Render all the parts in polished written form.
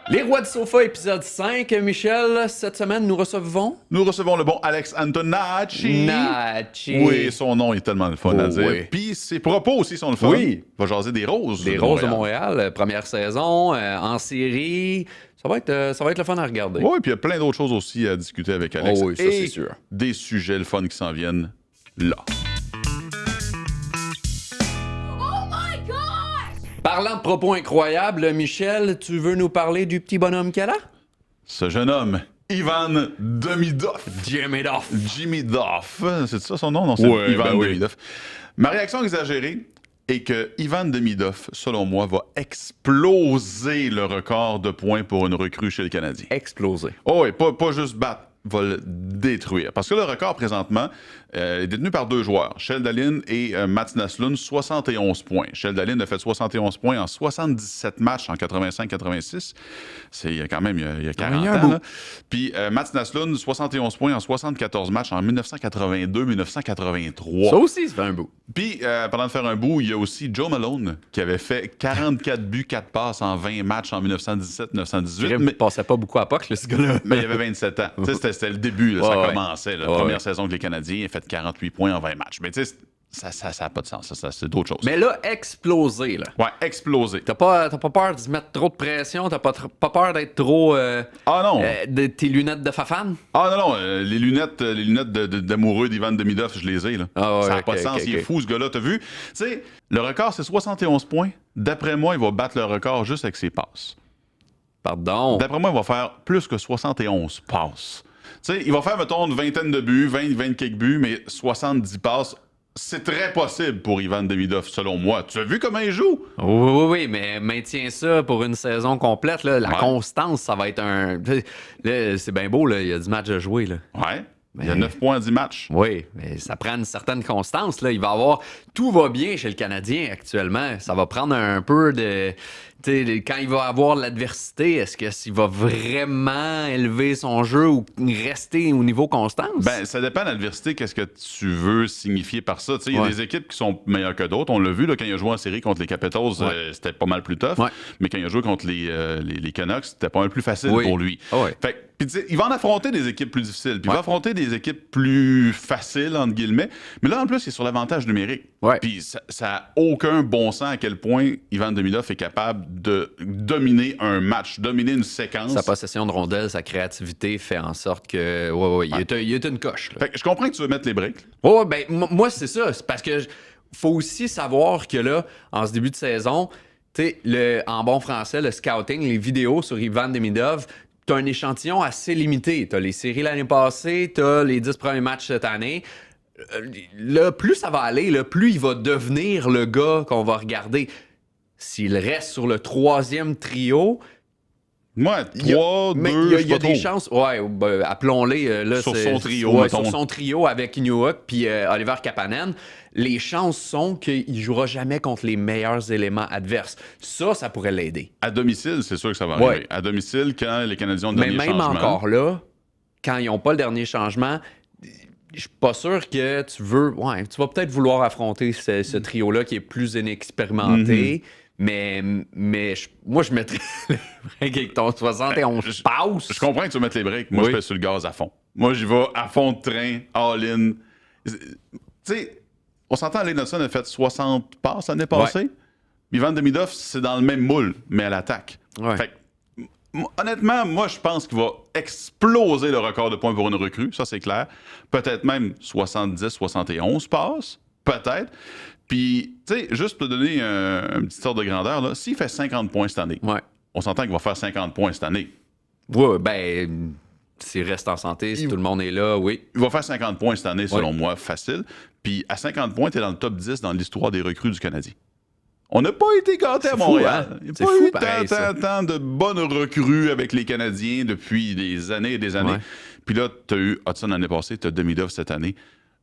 Les Rois du Sofa, épisode 5. Michel, cette semaine, nous recevons... Nous recevons le bon Alex Antonacci. Nachi. Oui, son nom est tellement le fun à dire. Oui. Puis ses propos aussi sont le fun. Oui. Il va jaser des Roses. Les Roses de Montréal, première saison, en série. Ça va être le fun à regarder. Oui, puis il y a plein d'autres choses aussi à discuter avec Alex. Oh oui, ça, Et c'est sûr. des sujets le fun qui s'en viennent là. Parlant de propos incroyables, Michel, tu veux nous parler du petit bonhomme qu'elle a? Ce jeune homme, Ivan Demidov. Jimmy Duff. Jimmy Duff. C'est ça son nom? Non, c'est Ouais, Ivan ben oui. Demidov. Ma réaction exagérée est que Ivan Demidov, selon moi, va exploser le record de points pour une recrue chez le Canadien. Explosé. Oh oui, pas juste battre, va le détruire. Parce que le record, présentement, est détenu par deux joueurs, Sheldon et Mats Naslund, 71 points. Sheldon a fait 71 points en 77 matchs en 85-86. C'est quand même il y a 40 ans. Là. Puis Mats Naslund, 71 points en 74 matchs en 1982-1983. Ça aussi, ça fait un bout. Puis, pendant de faire un bout, il y a aussi Joe Malone qui avait fait 44 buts, 4 passes en 20 matchs en 1917-1918. Il passait pas beaucoup à POC, ce gars-là. Mais il avait 27 ans. Tu sais, c'était le début, là, ça commençait. La Ouais, première ouais. saison que les Canadiens ont fait 48 points en 20 matchs. Mais tu sais, ça n'a pas de sens. Ça, c'est d'autres choses. Mais là, explosé, là. Ouais, explosé. T'as pas peur de se mettre trop de pression? T'as pas peur d'être trop... Ah non! de tes lunettes de fafane? Ah non, non, les lunettes d'amoureux d'Ivan Demidov, je les ai. Là. Ah ouais, ça n'a pas ok, de sens, ok, il est ok. fou ce gars-là. T'as vu? Tu sais, le record, c'est 71 points. D'après moi, il va battre le record juste avec ses passes. Pardon. D'après moi, il va faire plus que 71 passes. Tu sais, il va faire, mettons, une vingtaine de buts, 20 quelques buts, mais 70 passes. C'est très possible pour Ivan Demidov, selon moi. Tu as vu comment il joue? Oui, mais maintiens ça pour une saison complète. Là, la Ouais. constance, ça va être un... Là, c'est bien beau, là, il y a du match à jouer. Là. Ouais. Il y a Mais- 9 points en 10 matchs. Oui, mais ça prend une certaine constance. Là. Il va avoir... Tout va bien chez le Canadien actuellement. Ça va prendre un peu de... Tu sais, quand il va avoir l'adversité, est-ce qu'il va vraiment élever son jeu ou rester au niveau constance? Ben, ça dépend de l'adversité, qu'est-ce que tu veux signifier par ça. Tu sais, il y a Ouais. des équipes qui sont meilleures que d'autres. On l'a vu là, quand il a joué en série contre les Capitals, c'était pas mal plus tough. Ouais. Mais quand il a joué contre les Canucks, c'était pas mal plus facile Oui. pour lui. Ah ouais. Fait que, puis tu sais, il va en affronter des équipes plus difficiles. Puis il Ouais. va affronter des équipes plus faciles, entre guillemets. Mais là, en plus, il est sur l'avantage numérique. Ouais. Puis ça n'a aucun bon sens à quel point Ivan Demidov est capable de dominer un match, dominer une séquence. Sa possession de rondelles, sa créativité fait en sorte que... Ouais, il est une coche. Là. Fait que je comprends que tu veux mettre les briques. Oh, ben, moi, c'est ça. C'est parce que faut aussi savoir que là, en ce début de saison, tu sais, en bon français, le scouting, les vidéos sur Ivan Demidov, t'as un échantillon assez limité. T'as les séries l'année passée, t'as les 10 premiers matchs cette année. Là, plus ça va aller, là, plus il va devenir le gars qu'on va regarder. S'il reste sur le troisième trio, Moi, il y a- 3, 2, mais il y a des chances, ouais, ben, appelons-les là, Sur c'est- son trio, ouais, mettons. sur son trio avec Newhook puis Oliver Kapanen, les chances sont qu'il jouera jamais contre les meilleurs éléments adverses. Ça pourrait l'aider. À domicile, c'est sûr que ça va Ouais. arriver. À domicile, quand les Canadiens ont le Mais dernier même changement. encore là, quand ils n'ont pas le dernier changement, je suis pas sûr que tu veux. Ouais, tu vas peut-être vouloir affronter ce trio-là qui est plus inexpérimenté. Mais moi, je mettrais le break avec ton 71 passes. Je comprends que tu veux mettre les breaks. Moi, Oui. je fais sur le gaz à fond. Moi, j'y vais à fond de train, all-in. Tu sais, on s'entend, Alec Nelson a fait 60 passes l'année passée. Ivan Demidov, c'est dans le même moule, mais à l'attaque. Ouais. Fait que, honnêtement, moi, je pense qu'il va exploser le record de points pour une recrue. Ça, c'est clair. Peut-être même 70, 71 passes. Peut-être. Puis, tu sais, juste pour te donner un petit ordre de grandeur, là, s'il fait 50 points cette année, Ouais. on s'entend qu'il va faire 50 points cette année. Ouais, ben, s'il reste en santé, si tout le monde est là, oui. Il va faire 50 points cette année, selon moi, facile. Puis à 50 points, tu es dans le top 10 dans l'histoire des recrues du Canadien. On n'a pas été gâtés à C'est fou, Montréal. hein? Il n'y a C'est pas fou, eu pareil, ça. tant de bonnes recrues avec les Canadiens depuis des années et des années. Ouais. Puis là, tu as eu Hudson l'année passée, tu as Demidov cette année.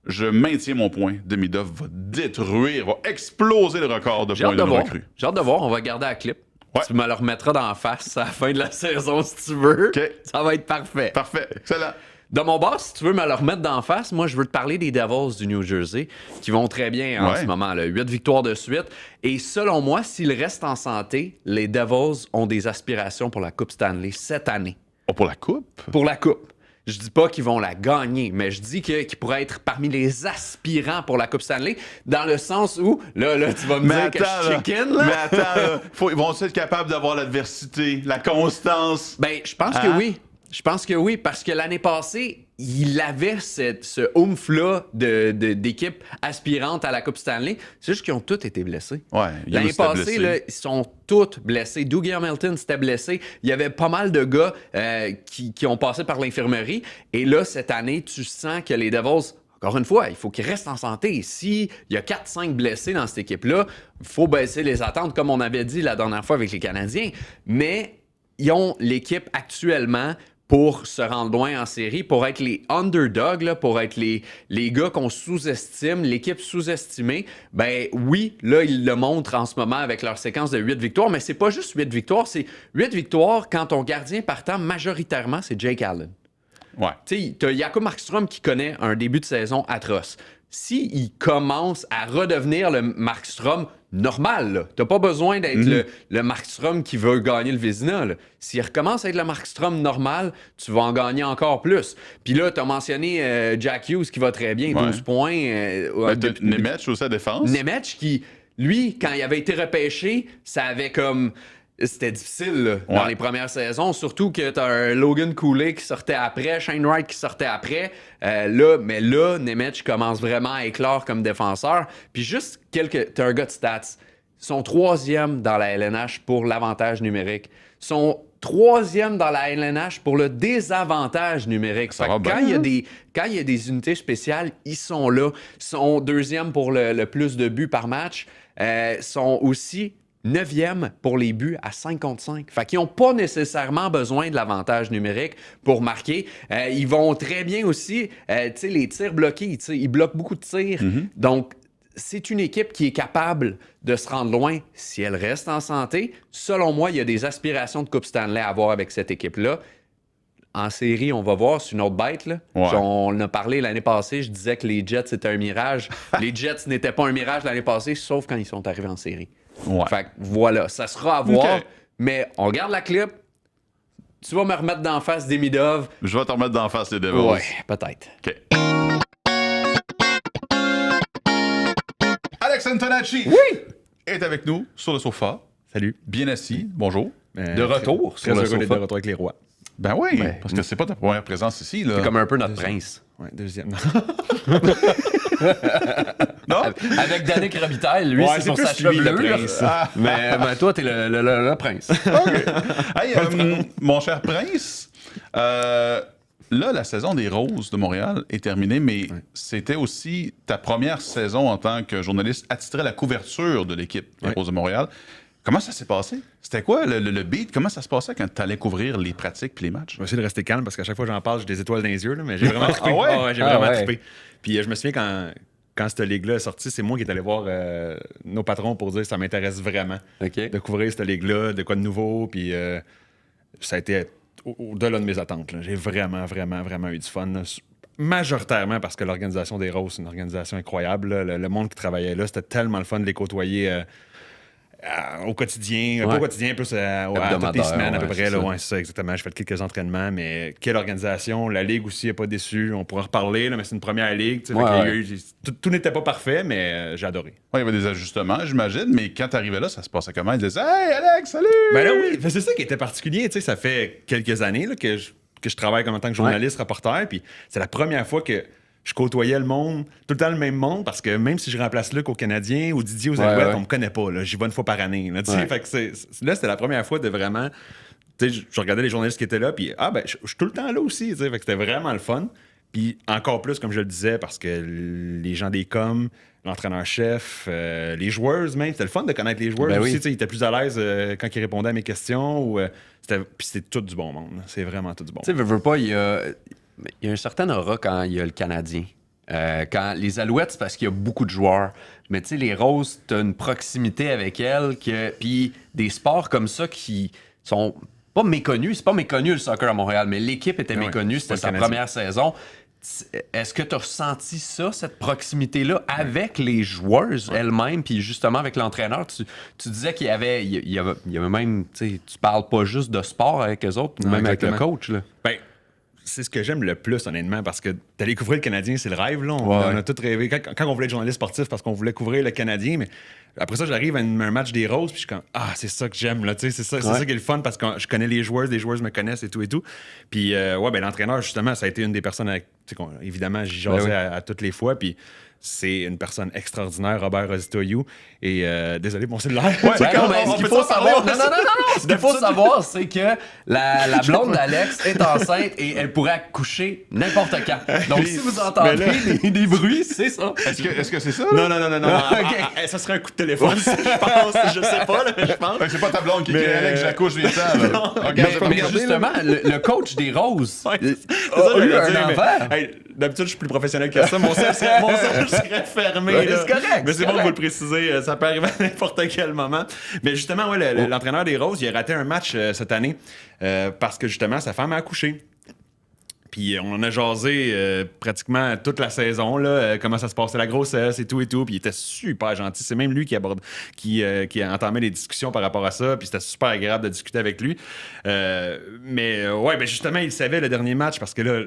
Je maintiens mon point. Demidov va détruire, va exploser le record de J'ai points hâte de de voir. recrues. J'ai hâte de voir. On va garder la clip. Ouais. Tu me le remettras dans la face à la fin de la saison si tu veux. OK. Ça va être parfait. Parfait. Excellent. De mon bord, si tu veux me le remettre d'en face, moi, je veux te parler des Devils du New Jersey, qui vont très bien en ce moment. Là. 8 victoires de suite. Et selon moi, s'ils restent en santé, les Devils ont des aspirations pour la Coupe Stanley cette année. Oh, pour la Coupe? Pour la Coupe. Je dis pas qu'ils vont la gagner, mais je dis qu'ils pourraient être parmi les aspirants pour la Coupe Stanley, dans le sens où, là tu vas me dire que je chicken, là. Mais attends, ils vont être capables d'avoir l'adversité, la constance. Ben, je pense que oui. Je pense que oui, parce que l'année passée, il avait ce oomph-là d'équipe aspirante à la Coupe Stanley. C'est juste qu'ils ont tous été blessés. Ouais, l'année passée, là, ils sont tous blessés. Dougie Hamilton s'était blessé. Il y avait pas mal de gars qui ont passé par l'infirmerie. Et là, cette année, tu sens que les Devils... Encore une fois, il faut qu'ils restent en santé. S'il y a 4-5 blessés dans cette équipe-là, il faut baisser les attentes, comme on avait dit la dernière fois avec les Canadiens. Mais ils ont l'équipe actuellement pour se rendre loin en série, pour être les underdogs, là, pour être les gars qu'on sous-estime, l'équipe sous-estimée. Ben oui, là, ils le montrent en ce moment avec leur séquence de 8 victoires, mais c'est pas juste 8 victoires, c'est 8 victoires quand ton gardien partant, majoritairement, c'est Jake Allen. Ouais. Tu sais, t'as Jakob Markstrom qui connaît un début de saison atroce. S'il commence à redevenir le Markstrom normal, là, t'as pas besoin d'être le Markstrom qui veut gagner le Vézina. S'il recommence à être le Markstrom normal, tu vas en gagner encore plus. Puis là, t'as mentionné Jack Hughes qui va très bien, 12 points. Nemec aussi à défense. Nemec qui, lui, quand il avait été repêché, ça avait comme... C'était difficile là, dans les premières saisons, surtout que t'as un Logan Cooley qui sortait après, Shane Wright qui sortait après. Mais là, Nemec commence vraiment à éclore comme défenseur. Puis juste t'as un gars de stats. Ils sont 3e dans la LNH pour l'avantage numérique. Ils sont 3e dans la LNH pour le désavantage numérique. Quand il y a des unités spéciales, ils sont là. Ils sont 2e pour le plus de buts par match. Ils sont aussi 9e pour les buts à 5 contre 5. Fait qu'ils n'ont pas nécessairement besoin de l'avantage numérique pour marquer. Ils vont très bien aussi, les tirs bloqués. Ils bloquent beaucoup de tirs. Donc, c'est une équipe qui est capable de se rendre loin si elle reste en santé. Selon moi, il y a des aspirations de Coupe Stanley à avoir avec cette équipe-là. En série, on va voir, c'est une autre bête. Là. Ouais. On en a parlé l'année passée, je disais que les Jets, c'était un mirage. Les Jets n'étaient pas un mirage l'année passée, sauf quand ils sont arrivés en série. Ouais. Fait que voilà, ça sera à voir. Okay. Mais on regarde la clip. Tu vas me remettre d'en face des Demidov. Je vais te remettre d'en face les Devils. Ouais, peut-être. OK. Alex Antonacci est avec nous sur le sofa. Salut. Bien assis. Bonjour. De retour Très sur le heureux d'être sofa. de retour avec les rois. Ben oui, parce que c'est pas ta première présence ici. Là. C'est comme un peu notre prince. Ouais, deuxième. Non? Avec Danick Robitaille, lui, Ouais, c'est c'est pour plus sa lui, cheville le bleue. prince. Mais toi, t'es le prince. OK. Hey, mon cher Prince, là, la saison des Roses de Montréal est terminée, mais c'était aussi ta première saison en tant que journaliste attitré à la couverture de l'équipe des Roses de Montréal. Comment ça s'est passé? C'était quoi le beat? Comment ça se passait quand tu allais couvrir les pratiques puis les matchs? Je vais essayer de rester calme parce qu'à chaque fois que j'en parle, j'ai des étoiles dans les yeux, là, mais j'ai vraiment trippé. Ah ouais? J'ai vraiment trippé. Puis je me souviens quand cette ligue-là est sortie, c'est moi qui est allé voir nos patrons pour dire que ça m'intéresse vraiment de couvrir cette ligue-là, de quoi de nouveau. Puis ça a été au-delà de mes attentes. Là. J'ai vraiment, vraiment, vraiment eu du fun. Là. Majoritairement parce que l'organisation des Roses, c'est une organisation incroyable. Là. Le monde qui travaillait là, c'était tellement le fun de les côtoyer au quotidien. Pas au quotidien, plus à toutes les semaines à peu près. C'est ça, exactement. J'ai fait quelques entraînements, mais quelle organisation. La Ligue aussi n'est pas déçue. On pourra en reparler, là, mais c'est une première Ligue. Tout n'était pas parfait, mais j'ai adoré. Ouais, il y avait des ajustements, j'imagine, mais quand tu arrivais là, ça se passait comment? Ils disaient « Hey, Alex, salut! » Ben là, oui, c'est ça qui était particulier. Ça fait quelques années là, que je travaille comme en tant que journaliste, reporter, puis c'est la première fois que je côtoyais le monde, tout le temps le même monde, parce que même si je remplace Luc aux Canadiens ou Didier aux Alouettes, on me connaît pas. J'y vais une fois par année. Là, fait que là, c'était la première fois de vraiment... Je regardais les journalistes qui étaient là, puis je suis tout le temps là aussi. Fait que c'était vraiment le fun. Puis encore plus, comme je le disais, parce que les gens des coms, l'entraîneur-chef, les joueurs même, c'était le fun de connaître les joueurs aussi. Ils étaient plus à l'aise quand ils répondaient à mes questions. Puis c'était tout du bon monde. C'est vraiment tout du bon monde. Tu sais, veux pas, il y a un certain aura quand il y a le Canadien. Quand les Alouettes, c'est parce qu'il y a beaucoup de joueurs. Mais tu sais, les Roses, t'as une proximité avec elles. Puis des sports comme ça qui sont pas méconnu, c'est pas méconnu le soccer à Montréal, mais l'équipe était méconnue, c'était sa première saison. Est-ce que tu as ressenti ça, cette proximité-là, avec les joueuses elles-mêmes, puis justement avec l'entraîneur? Tu disais qu'il y avait même, tu parles pas juste de sport avec eux autres, même exactement. Avec le coach. Là. Ben, c'est ce que j'aime le plus, honnêtement, parce que d'aller couvrir le Canadien, c'est le rêve. Là. On a tout rêvé. Quand on voulait être journaliste sportif, parce qu'on voulait couvrir le Canadien, mais après ça, j'arrive à un match des Roses, puis je suis comme, c'est ça que j'aime, là, c'est ça qui est le fun, parce que je connais les joueurs me connaissent et tout. Puis, l'entraîneur, justement, ça a été une des personnes, évidemment, j'y jasais à toutes les fois, puis c'est une personne extraordinaire, Robert Rositoyou. Et désolé, mon cellulaire. Ce qu'il faut savoir, ce qu'il faut savoir, c'est que la blonde d'Alex est enceinte et elle pourrait accoucher n'importe quand. Donc, si vous entendez des bruits, c'est ça. Est-ce que c'est ça? Non. Ça serait un coup de téléphone, je pense. Je sais pas, mais je pense. C'est pas ta blonde qui dit Alex, j'accouche, viens-ten. Mais justement, le coach des Roses a eu un envers. D'habitude, je suis plus professionnel que ça. Mon seul serait fermé. C'est correct. Mais c'est bon de vous le préciser. Ça peut arriver à n'importe quel moment. Mais justement, l'entraîneur des Roses, il a raté un match cette année parce que justement, sa femme a accouché. Puis on en a jasé pratiquement toute la saison, là, comment ça se passait, la grossesse et tout. Puis il était super gentil. C'est même lui qui a entamé les discussions par rapport à ça. Puis c'était super agréable de discuter avec lui. Mais justement, il savait le dernier match parce que là,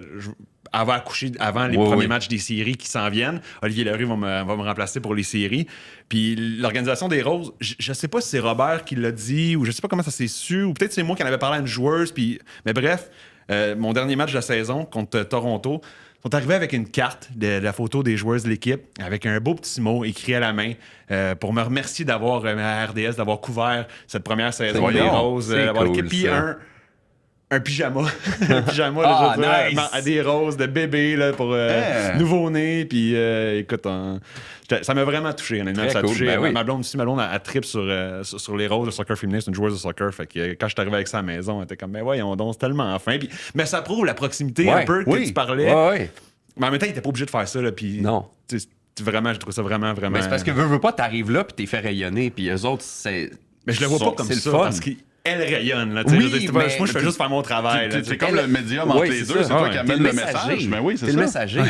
elle va accoucher avant les premiers matchs des séries qui s'en viennent. Olivier Larue va me remplacer pour les séries. Puis l'organisation des Roses, je sais pas si c'est Robert qui l'a dit ou je sais pas comment ça s'est su ou peut-être c'est moi qui en avais parlé à une joueuse. Mais bref, mon dernier match de la saison contre Toronto, sont arrivés avec une carte de la photo des joueuses de l'équipe avec un beau petit mot écrit à la main pour me remercier d'avoir à RDS, d'avoir couvert cette première saison des Roses, d'avoir l'équipe. Puis un pyjama. Un pyjama nice. À des roses de bébé là, pour nouveau-né. Puis écoute, ça m'a vraiment touché. Honnêtement, ça a touché. Ma blonde aussi, elle tripe sur les roses de soccer féminin. C'est une joueuse de soccer. Fait que quand je suis arrivé avec ça à la maison, elle était comme, voyons donc, c'est tellement fin. Puis, mais ça prouve la proximité un peu que tu parlais. Mais en même temps, il était pas obligé de faire ça. Là, puis, non. Vraiment, je trouve ça vraiment. Mais c'est parce que veux pas, t'arrives là puis t'es fait rayonner. Puis eux autres, c'est. Mais je le vois pas comme ça. Parce qu'elle rayonne. Là, moi, je fais juste faire mon travail. C'est comme le médium entre les deux. C'est toi qui amène le message. Mais oui, c'est ça. le messager.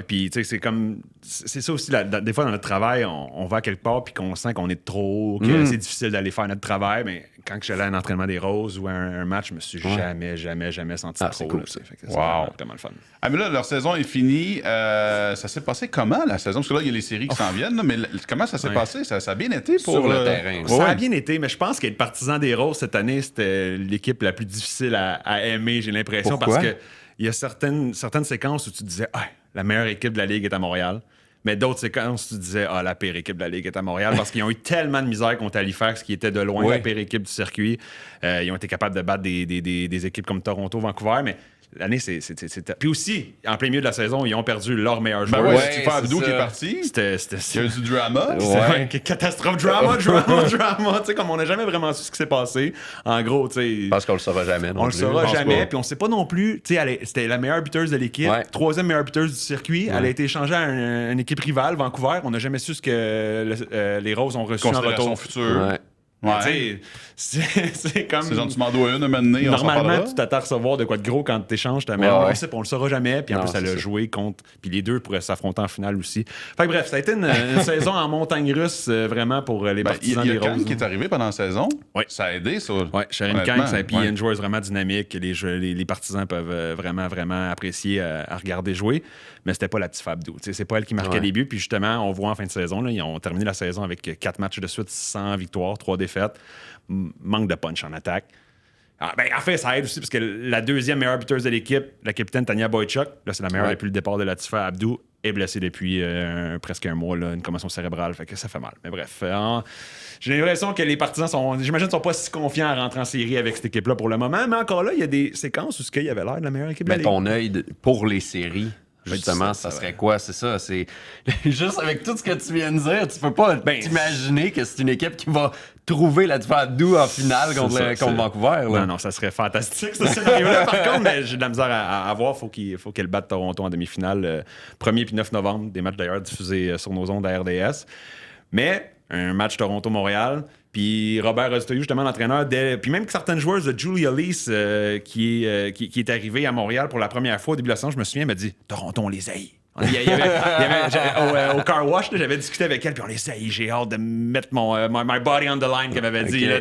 Puis tu sais, c'est comme. C'est ça aussi, des fois dans notre travail, on va quelque part puis qu'on sent qu'on est trop, que c'est difficile d'aller faire notre travail. Mais quand j'allais à un entraînement des Roses ou à un match, je me suis jamais senti trop. C'est cool, là, ça. C'est vraiment le fun. Mais là, leur saison est finie. Ça s'est passé comment, la saison? Parce que là, il y a les séries qui s'en viennent. Là, mais comment ça s'est passé? Ça a bien été pour sur le terrain. Ça a bien été, mais je pense qu'être partisan des Roses cette année, c'était l'équipe la plus difficile à aimer, j'ai l'impression. Pourquoi? Parce que il y a certaines séquences où tu disais la meilleure équipe de la Ligue est à Montréal. Mais d'autres séquences, tu disais la pire équipe de la Ligue est à Montréal parce qu'ils ont eu tellement de misère contre Halifax qui était de loin la pire équipe du circuit. Ils ont été capables de battre des équipes comme Toronto, Vancouver, mais l'année, c'est. Puis aussi, en plein milieu de la saison, ils ont perdu leur meilleur joueur. Stephen Abdou qui est parti. C'était il y a eu du drama. Catastrophe, drama. Tu sais, comme on n'a jamais vraiment su ce qui s'est passé. En gros, tu sais. Je pense qu'on le saura jamais. On le saura jamais. Puis on sait pas non plus. Tu sais, c'était la meilleure buteuse de l'équipe, troisième meilleure buteuse du circuit. Elle a été échangée à une équipe rivale, Vancouver. On n'a jamais su ce que les Roses ont reçu en retour. Future. C'est comme. C'est genre, tu m'en dois une maintenant. Normalement, tu t'attends à recevoir de quoi de gros quand tu échanges ta mère. On le saura jamais. Puis en plus, elle a joué contre. Puis les deux pourraient s'affronter en finale aussi. Fait que bref, ça a été une saison en montagne russe vraiment pour les partisans des Roses. Il y a Kang qui est arrivé pendant la saison. Ça a aidé, ça. Sharon Kang, puis il y a une joueuse vraiment dynamique. Les partisans peuvent vraiment, vraiment apprécier à regarder jouer. Mais c'était pas la petite Fabdou. C'est pas elle qui marquait les buts. Puis justement, on voit en fin de saison, là, ils ont terminé la saison avec 4 matchs de suite, 100 victoires, 3 défaites. Manque de punch en attaque. En fait, ça aide aussi parce que la deuxième meilleure buteuse de l'équipe, la capitaine Tania Boychuk, là, c'est la meilleure depuis le départ de Latifa Abdou, est blessée depuis presque un mois, là, une commotion cérébrale, fait que ça fait mal. Mais bref, j'ai l'impression que les partisans sont pas si confiants à rentrer en série avec cette équipe-là pour le moment, mais encore là, il y a des séquences où il y avait l'air de la meilleure équipe de la Ligue. Ton œil pour les séries. Justement, ça serait quoi? C'est ça. C'est juste avec tout ce que tu viens de dire, tu peux pas t'imaginer que c'est une équipe qui va trouver la Abdou en finale contre Vancouver. Là. Non, ça serait fantastique, ce scénario-là. Par contre, mais j'ai de la misère à voir. Faut qu'elle batte Toronto en demi-finale. 1er puis 9 novembre, des matchs d'ailleurs diffusés sur nos ondes à RDS. Mais un match Toronto-Montréal, Puis Robert Ostoyou, justement, l'entraîneur, puis même que certaines joueuses de Julia Lease, qui est arrivée à Montréal pour la première fois au début de la saison, je me souviens, elle m'a dit « Toronto, on les haït. » au car wash, là, j'avais discuté avec elle, puis on les haït. J'ai hâte de mettre my body on the line, qu'elle m'avait dit, là,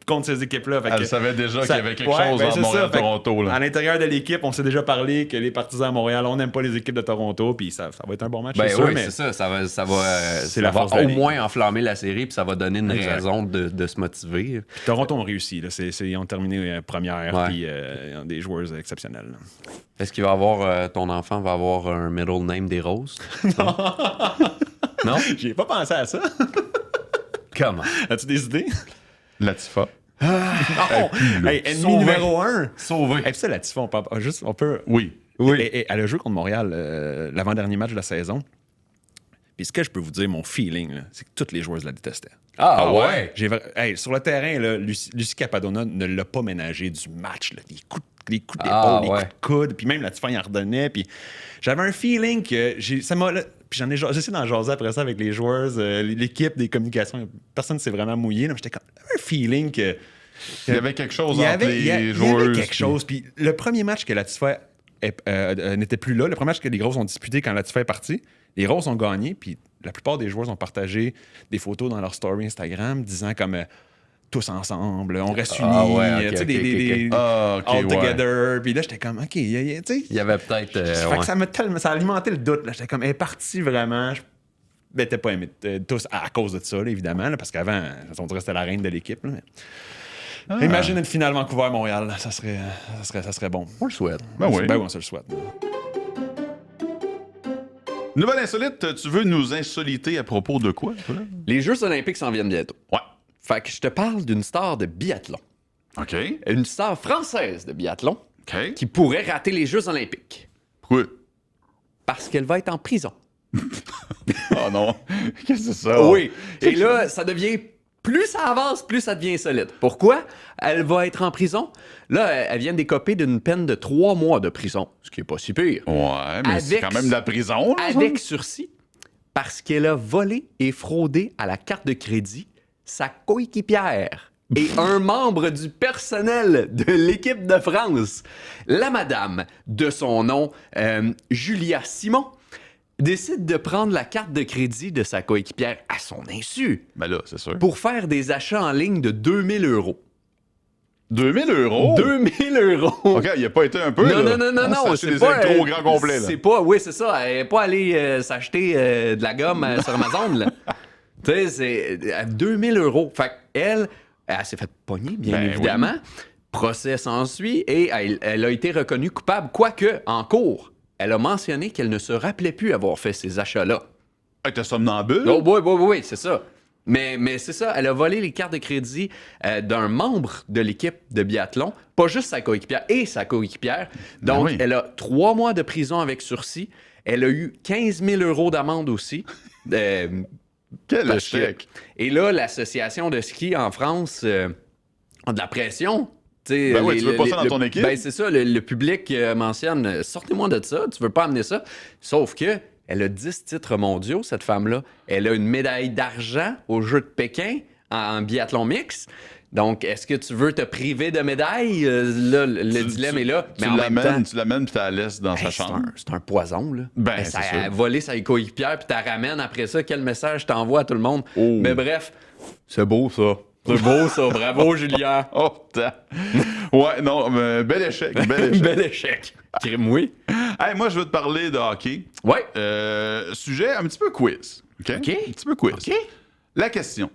contre ces équipes-là. Elle savait déjà qu'il y avait quelque chose entre Montréal et Toronto. Là. À l'intérieur de l'équipe, on s'est déjà parlé que les partisans à Montréal, on n'aime pas les équipes de Toronto, puis ça va être un bon match. Ben sûr, oui, mais c'est ça. Ça va force de la au ligue. moins enflammer la série, puis ça va donner une raison de se motiver. Puis Toronto ont réussi. Là. Ils ont terminé première, Ouais. puis ils ont des joueurs exceptionnels. Là. Est-ce qu'il va avoir, ton enfant va avoir un middle name des roses? Non? J'y ai pas pensé à ça. Comment? As-tu des idées? Latifa. Ennemi Sauvé. numéro 1. Sauvé. Et puis ça, Latifa, on peut. Oui. Et elle a joué contre Montréal l'avant-dernier match de la saison. Puis ce que je peux vous dire, mon feeling, là, c'est que toutes les joueuses la détestaient. Ah ouais? Sur le terrain, là, Lucie Capadona ne l'a pas ménagé du match. Là. Les coups d'épaule, Ah, les ouais. coups de coude, puis même Latifa, il en redonnait. Puis j'avais un feeling que ça m'a. Puis j'essaie d'en jaser après ça avec les joueuses, l'équipe des communications. Personne ne s'est vraiment mouillé. Là. J'étais comme un feeling que. Il y avait quelque chose Il y entre avait, il y a- les il y joueurs. avait quelque chose. Puis le premier match que Latifa n'était plus là, le premier match que les Grosses ont disputé quand Latifa est parti, les Grosses ont gagné, puis la plupart des joueurs ont partagé des photos dans leur story Instagram disant comme tous ensemble, on reste unis, Ah ouais, ok, tu sais, ok, des Ah, ok, all ouais. together. Puis là, j'étais comme, OK, tu sais. Il y avait peut-être... Fait ouais. que ça a alimenté le doute. Là. J'étais comme, elle est partie vraiment. Je n'étais pas aimé tous à cause de ça, là, évidemment, là, parce qu'avant, on dirait que c'était la reine de l'équipe. Là, mais... Imagine une finale Vancouver-Montréal, là, ça serait bon. On le souhaite. Ben oui. Ben oui, on se le souhaite. Nouvelle insolite, tu veux nous insoliter à propos de quoi, toi? Les Jeux olympiques s'en viennent bientôt. Ouais. Fait que je te parle d'une star de biathlon. OK. Une star française de biathlon OK. qui pourrait rater les Jeux olympiques. Pourquoi? Parce qu'elle va être en prison. Oh non. Qu'est-ce que c'est ça? Oui. Et là, ça devient... Plus ça avance, plus ça devient insolite. Pourquoi? Elle va être en prison. Là, elle vient d'écoper d'une peine de 3 mois de prison, ce qui est pas si pire. Ouais, mais c'est Avec- quand même de la prison. Là, Avec sursis, parce qu'elle a volé et fraudé à la carte de crédit sa coéquipière et un membre du personnel de l'équipe de France. La madame, de son nom, Julia Simon, décide de prendre la carte de crédit de sa coéquipière à son insu Ben là, c'est sûr. pour faire des achats en ligne de 2000 €. 2000 €? 2000 €! OK, il a pas été un peu, Non, là. non, Ah, c'est des pas... électros au grand complet, là. C'est pas... Oui, c'est ça. Elle n'est pas allée s'acheter de la gomme sur Amazon, là. Tu sais, c'est à 2000 €. Fait qu'elle, elle s'est fait pogner, bien Ben évidemment. Procès s'ensuit et elle a été reconnue coupable, quoique, en cours, elle a mentionné qu'elle ne se rappelait plus avoir fait ces achats-là. Hey, t'es somnambule? Oh, oui, c'est ça. Mais c'est ça, elle a volé les cartes de crédit d'un membre de l'équipe de biathlon, pas juste sa coéquipière, et sa coéquipière. Donc, oui. elle a 3 mois de prison avec sursis. Elle a eu 15 000 € d'amende aussi. Quel Parce que- échec. Et là, l'association de ski en France a de la pression. T'sais, Ben oui, tu veux pas ça dans ton équipe? Ben c'est ça, le public mentionne sortez-moi de ça, tu veux pas amener ça. Sauf que elle a 10 titres mondiaux, cette femme-là. Elle a une médaille d'argent aux Jeux de Pékin en biathlon mix. Donc, est-ce que tu veux te priver de médaille? Là, le dilemme est là. Mais en même temps, Tu l'amènes puis tu la laisses dans sa hey, chambre. c'est un poison, là. Ben, Hey, c'est ça sûr. a volé sa coéquipière, puis t'as ramènes après ça. Quel message t'envoies à tout le monde? Oh. Mais bref, c'est beau, ça. C'est beau, ça. Bravo, Julien. Oh, ouais, non, mais bel échec. Bel échec. Bel échec. Crime, oui. Hey, moi, je veux te parler de hockey. Ouais. Sujet un petit peu quiz. OK? Un petit peu quiz. OK. La question.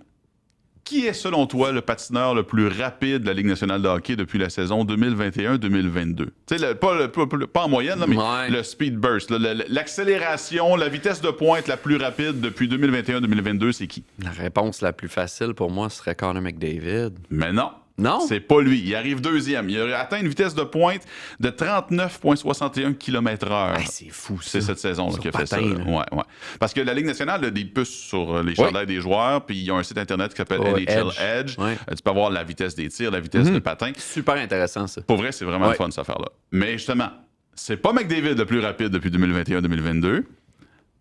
Qui est, selon toi, le patineur le plus rapide de la Ligue nationale de hockey depuis la saison 2021-2022? Tu sais, pas en moyenne, là, mais Ouais. le speed burst. L'accélération, la vitesse de pointe la plus rapide depuis 2021-2022, c'est qui? La réponse la plus facile pour moi serait Connor McDavid. Mais non. Non? C'est pas lui. Il arrive deuxième. Il a atteint une vitesse de pointe de 39,61 km/h. Ah, c'est fou, ça. C'est cette saison Sur qui a fait patin, ça. là. Ouais. Parce que la Ligue nationale a des puces sur les chandails des joueurs, puis ils ont un site internet qui s'appelle Ouais, NHL Edge. Ouais. Tu peux avoir la vitesse des tirs, la vitesse de patin. Super intéressant, ça. Pour vrai, c'est vraiment Ouais. le fun, cette affaire-là. Mais justement, c'est pas McDavid le plus rapide depuis 2021-2022.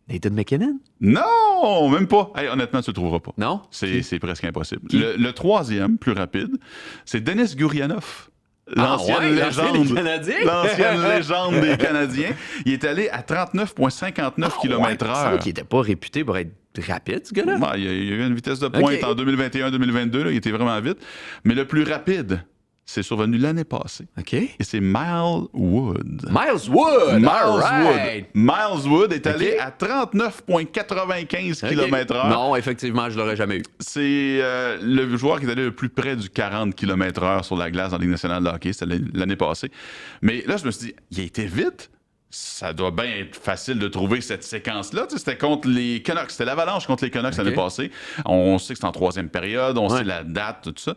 Nathan McKinnon? Non! Non, même pas. Hey, honnêtement, tu le trouveras pas. Non? C'est presque impossible. Le troisième, plus rapide, c'est Denis Gurianov. L'ancienne légende des Canadiens. Il est allé à 39,59 km/h. Qui n'était pas réputé pour être rapide, ce gars-là. Il y a eu une vitesse de pointe en 2021-2022. Il était vraiment vite. Mais le plus rapide, c'est survenu l'année passée. OK. Et c'est Miles Wood. Miles Wood! Miles Wood est allé à 39,95 km/h. Non, effectivement, je l'aurais jamais eu. C'est le joueur qui est allé le plus près du 40 km/h sur la glace dans la Ligue nationale de hockey. C'était l'année passée. Mais là, je me suis dit, il a été vite. Ça doit bien être facile de trouver cette séquence-là. Tu sais, c'était contre les Canucks. C'était l'Avalanche contre les Canucks l'année passée. On sait que c'est en troisième période. On sait la date, tout ça.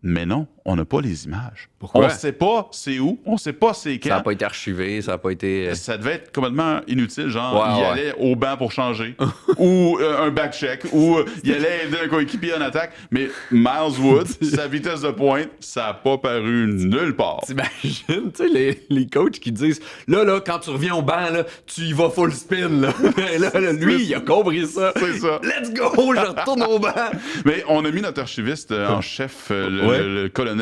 Mais non, on n'a pas les images. Pourquoi? On ne sait pas c'est où, on ne sait pas c'est quand. Ça n'a pas été archivé, ça n'a pas été... Ça devait être complètement inutile, genre il allait au banc pour changer, ou un back-check, ou il allait aider un coéquipier en attaque. Mais Miles Wood, sa vitesse de pointe, ça n'a pas paru nulle part. T'imagines, tu sais, les coachs qui disent, là, quand tu reviens au banc, là, tu y vas full spin, là. là, lui, il a compris ça. C'est ça. Let's go, je retourne au banc. Mais on a mis notre archiviste en chef, le colonel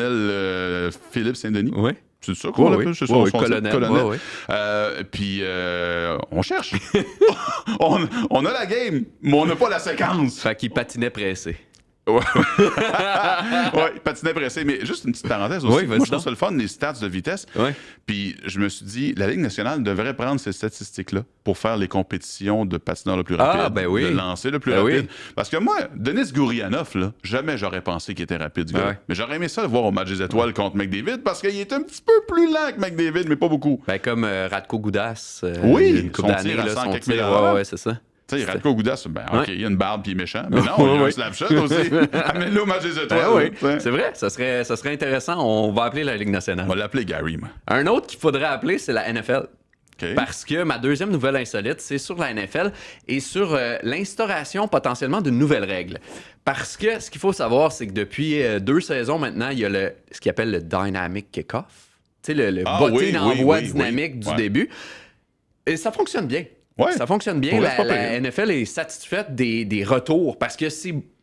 Philippe Saint-Denis. Oui. C'est ça qu'on l'appelle? C'est son colonel. Puis on cherche. on a la game, mais on n'a pas la séquence. Fait qu'il patinait pressé. Ouais, il patinait pressé. Mais juste une petite parenthèse aussi. Moi, je trouve ça le fun, les stats de vitesse. Ouais. Puis je me suis dit, la Ligue nationale devrait prendre ces statistiques-là pour faire les compétitions de patineur le plus rapide, de lancer le plus rapide. Parce que moi, Denis Gurianov, là, jamais j'aurais pensé qu'il était rapide, ce gars. Mais j'aurais aimé ça le voir au match des étoiles contre McDavid parce qu'il est un petit peu plus lent que McDavid, mais pas beaucoup. Ben, comme Radko Gudas. Oui, son tir à 100 quelques mille. Ouais, c'est ça. Tu sais, Radko Gudas, OK, il a une barbe puis il est méchant. Mais non, il a un slapshot aussi. Amène-le au match des étoiles. C'est vrai, ça serait intéressant. On va appeler la Ligue nationale. On va l'appeler Gary, moi. Un autre qu'il faudrait appeler, c'est la NFL. Okay. Parce que ma deuxième nouvelle insolite, c'est sur la NFL et sur l'instauration potentiellement d'une nouvelle règle. Parce que ce qu'il faut savoir, c'est que depuis 2 saisons maintenant, il y a ce qu'il appelle le dynamic kick-off. Tu sais, le botté d'envoi dynamique du début. Et ça fonctionne bien. Ouais. Ça fonctionne bien. La NFL est satisfaite des retours parce que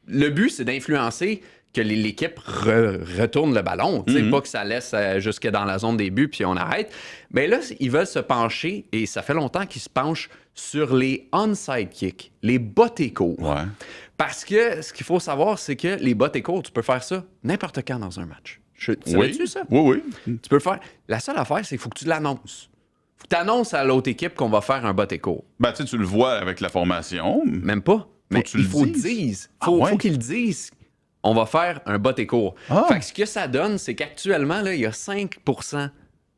le but, c'est d'influencer que l'équipe retourne le ballon. Pas que ça laisse jusque dans la zone des buts puis on arrête. Mais là, ils veulent se pencher, et ça fait longtemps qu'ils se penchent sur les onside kicks, les bottés courts. Ouais. Parce que ce qu'il faut savoir, c'est que les bottés courts, tu peux faire ça n'importe quand dans un match. Savais-tu ça? Oui. Tu peux le faire. La seule affaire, c'est qu'il faut que tu l'annonces. Faut que tu annonces à l'autre équipe qu'on va faire un botté court. Ben, tu le vois avec la formation. Même pas. Mais il faut le dire. Faut qu'ils le disent. On va faire un botté court. Fait que ce que ça donne, c'est qu'actuellement, là, il y a 5%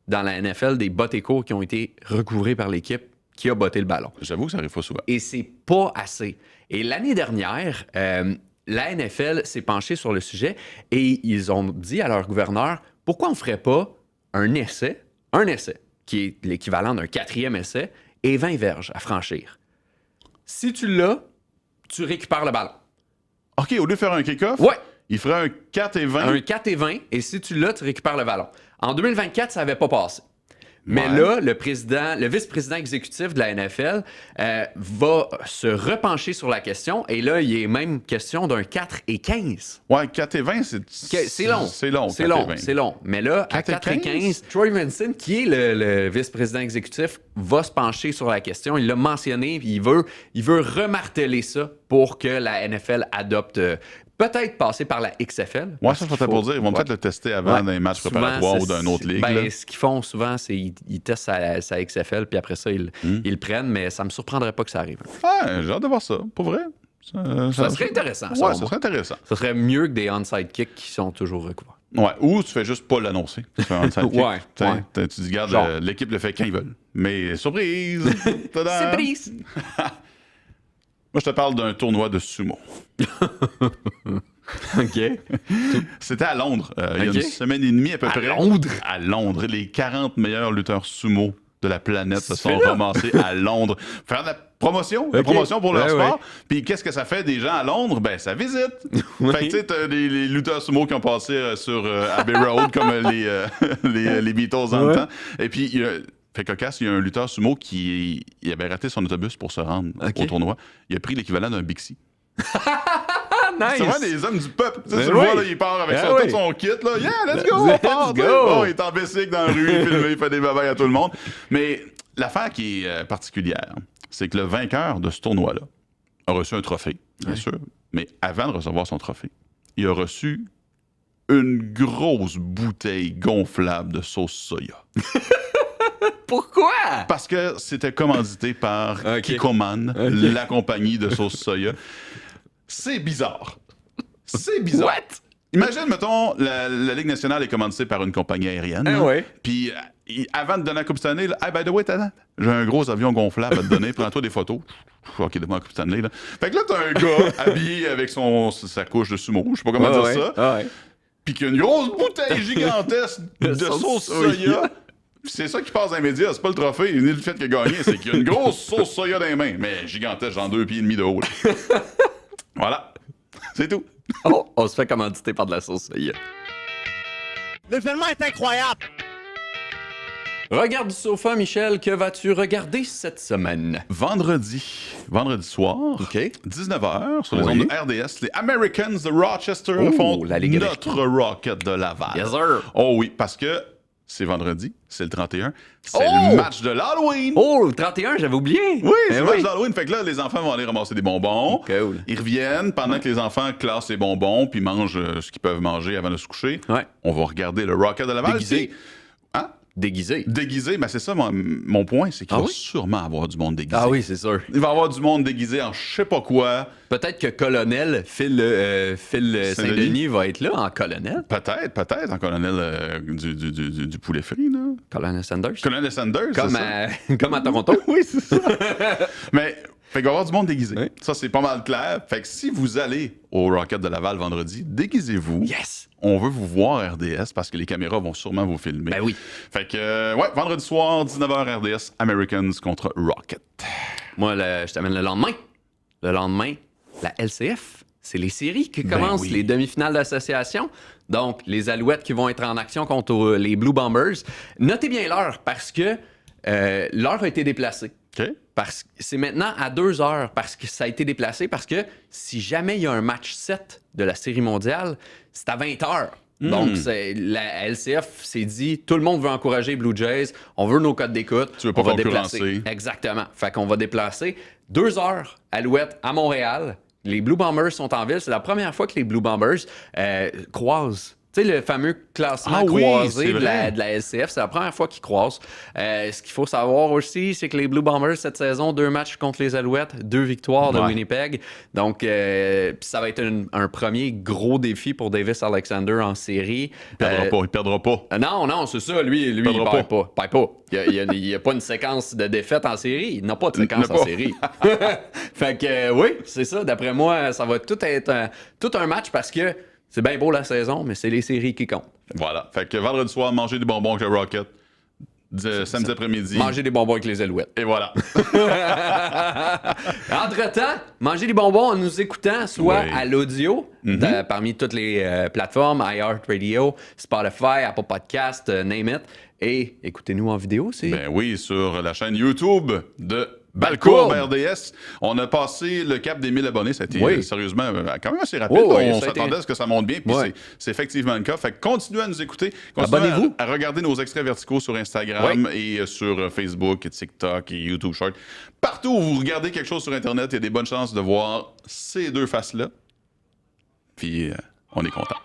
dans la NFL des bottés courts qui ont été recouvrés par l'équipe qui a botté le ballon. J'avoue que ça arrive pas souvent. Et c'est pas assez. Et l'année dernière, la NFL s'est penchée sur le sujet et ils ont dit à leur gouverneur, pourquoi on ne ferait pas un essai, qui est l'équivalent d'un 4e essai, et 20 verges à franchir. Si tu l'as, tu récupères le ballon. OK, au lieu de faire un kick-off, il ferait un 4 et 20. Un 4 et 20, et si tu l'as, tu récupères le ballon. En 2024, ça n'avait pas passé. Mais là, le vice-président exécutif de la NFL va se repencher sur la question. Et là, il est même question d'un 4 et 15. Ouais, 4 et 20, c'est long. C'est long. Mais là, à 4 et 15, Troy Vincent, qui est le vice-président exécutif, va se pencher sur la question. Il l'a mentionné, puis il veut remarteler ça pour que la NFL adopte... peut-être passer par la XFL. Ouais, ça, je pour dire. Ils vont peut-être le tester avant d'un match préparatoire ou d'une autre ligue. Ben, ce qu'ils font souvent, c'est qu'ils testent sa XFL, puis après ça, ils le prennent, mais ça me surprendrait pas que ça arrive. Ouais, j'ai hâte de voir ça. Pour vrai. Ça serait intéressant. Ça serait intéressant. Ça serait mieux que des onside kicks qui sont toujours recouverts. Ouais, ou tu fais juste pas l'annoncer. Tu fais un onside kick. Tu dis, regarde, l'équipe le fait quand ils veulent. Mais surprise! Surprise! Moi, je te parle d'un tournoi de sumo. OK. C'était à Londres, il y a une semaine et demie à peu près. À Londres. Les 40 meilleurs lutteurs sumo de la planète se sont ramassés à Londres. Faire de la promotion pour leur sport. Puis qu'est-ce que ça fait des gens à Londres? Ben, ça visite. Fait que tu sais, t'as les lutteurs sumo qui ont passé sur Abbey Road comme les Beatles en même temps. Et puis, Fait cocasse, il y a un lutteur sumo qui il avait raté son autobus pour se rendre au tournoi. Il a pris l'équivalent d'un Bixi. Nice. C'est vraiment des hommes du peuple. Tu Ben le vois, là, il part avec tout son kit. Là. Yeah, let's go, on part. Oh, il est en bicycle dans la rue, il filme, il fait des babayes à tout le monde. Mais l'affaire qui est particulière, c'est que le vainqueur de ce tournoi-là a reçu un trophée, bien sûr. Mais avant de recevoir son trophée, il a reçu une grosse bouteille gonflable de sauce soya. Pourquoi? Parce que c'était commandité par Kikkoman, la compagnie de sauce soya. C'est bizarre. C'est bizarre. What? Imagine, mettons, la Ligue nationale est commanditée par une compagnie aérienne. Puis avant de donner la Coupe Stanley, là, hey, by the way, j'ai un gros avion gonflable à te donner. Prends-toi des photos. OK, donne-moi la Coupe Stanley. Là. Fait que là, t'as un gars habillé avec sa couche de sumo. Je sais pas comment dire ça. Puis qu'il y a une grosse bouteille gigantesque de sauce soya. C'est ça qui passe dans les médias, c'est pas le trophée, ni le fait qu'il a gagné, c'est qu'il y a une grosse sauce soya dans les mains, mais gigantesque, genre 2,5 pieds de haut. Voilà, c'est tout. Oh, on se fait commanditer par de la sauce soya. L'événement est incroyable! Regarde du sofa, Michel, que vas-tu regarder cette semaine? Vendredi soir, 19h, sur les ondes de RDS, les Americans de Rochester font notre Rocket de Laval. Yes, sir. Oh oui, parce que c'est vendredi, c'est le 31, c'est le match de l'Halloween. Oh, le 31, j'avais oublié. Oui, c'est le match de l'Halloween. Fait que là, les enfants vont aller ramasser des bonbons. Cool. Ils reviennent pendant que les enfants classent les bonbons puis mangent ce qu'ils peuvent manger avant de se coucher. Ouais. On va regarder le Rocket de Laval. Déguisé. Hein? Déguisé. Déguisé, ben c'est ça mon point, c'est qu'il va sûrement avoir du monde déguisé. Ah oui, c'est sûr. Il va y avoir du monde déguisé en je sais pas quoi. Peut-être que Colonel Phil Saint-Denis va être là en colonel. Peut-être, en colonel du poulet frit, là. Colonel Sanders. Colonel Sanders, Comme à Toronto. Oui, c'est ça. Mais, fait qu'il va y avoir du monde déguisé. Oui. Ça, c'est pas mal clair. Fait que si vous allez au Rocket de Laval vendredi, déguisez-vous. Yes! On veut vous voir RDS parce que les caméras vont sûrement vous filmer. Ben oui. Fait que, vendredi soir, 19h RDS, Americans contre Rocket. Moi, je t'amène le lendemain. Le lendemain, la LCF. C'est les séries qui commencent, les demi-finales d'association. Donc, les Alouettes qui vont être en action contre les Blue Bombers. Notez bien l'heure parce que l'heure a été déplacée. OK. Parce que c'est maintenant à 2 heures parce que ça a été déplacé parce que si jamais il y a un match 7 de la Série mondiale, c'est à 20 heures. Donc, la LCF s'est dit, tout le monde veut encourager Blue Jays, on veut nos codes d'écoute, tu veux pas on va concurrencer. déplacer. Exactement. Fait qu'on va déplacer 2 heures Alouettes à Montréal. Les Blue Bombers sont en ville. C'est la première fois que les Blue Bombers croisent. Tu sais, le fameux classement croisé de la LCF, c'est la première fois qu'ils croisent. Ce qu'il faut savoir aussi, c'est que les Blue Bombers, cette saison, 2 matchs contre les Alouettes, 2 victoires de Winnipeg. Donc, ça va être un premier gros défi pour Davis Alexander en série. Il perdra pas. Non, c'est ça. Lui il perd pas. Il n'y a pas une séquence de défaite en série. Il n'a pas de séquence en série. Fait que, oui, c'est ça. D'après moi, ça va tout être tout un match parce que c'est bien beau la saison, mais c'est les séries qui comptent. Voilà. Fait que vendredi soir, manger des bonbons avec le Rocket. Samedi après-midi. Manger des bonbons avec les Alouettes. Et voilà. Entre-temps, manger des bonbons en nous écoutant, soit à l'audio, parmi toutes les plateformes, iHeartRadio, Spotify, Apple Podcast, name it. Et écoutez-nous en vidéo, c'est... Ben oui, sur la chaîne YouTube de Balcourbe RDS. On a passé le cap des 1000 abonnés. Ça a été sérieusement quand même assez rapide. On s'attendait à ce que ça monte bien. Puis c'est effectivement le cas. Fait que continuez à nous écouter. Continuez à regarder nos extraits verticaux sur Instagram et sur Facebook, et TikTok et YouTube Short. Partout où vous regardez quelque chose sur Internet, il y a des bonnes chances de voir ces deux faces-là. Puis on est content.